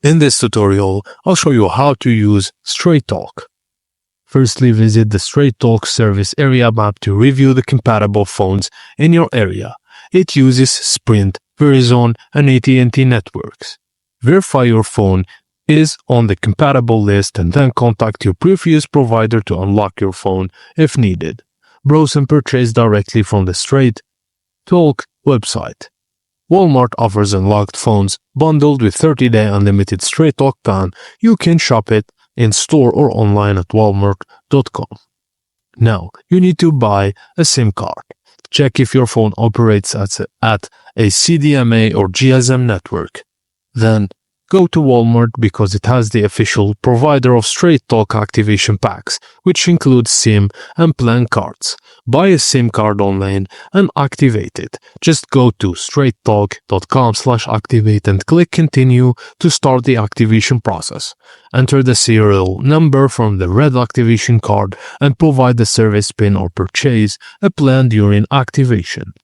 In this tutorial, I'll show you how to use Straight Talk. Firstly, visit the Straight Talk service area map to review the compatible phones in your area. It uses Sprint, Verizon, and AT&T networks. Verify your phone is on the compatible list and then contact your previous provider to unlock your phone if needed. Browse and purchase directly from the Straight Talk website. Walmart offers unlocked phones bundled with 30-day unlimited Straight Talk plan. You can shop it in store or online at walmart.com. Now, you need to buy a SIM card. Check if your phone operates at a CDMA or GSM network. Then, go to Walmart because it has the official provider of Straight Talk activation packs, which includes SIM and plan cards. Buy a SIM card online and activate it. Just go to straighttalk.com/activate and click continue to start the activation process. Enter the serial number from the red activation card and provide the service PIN or purchase a plan during activation.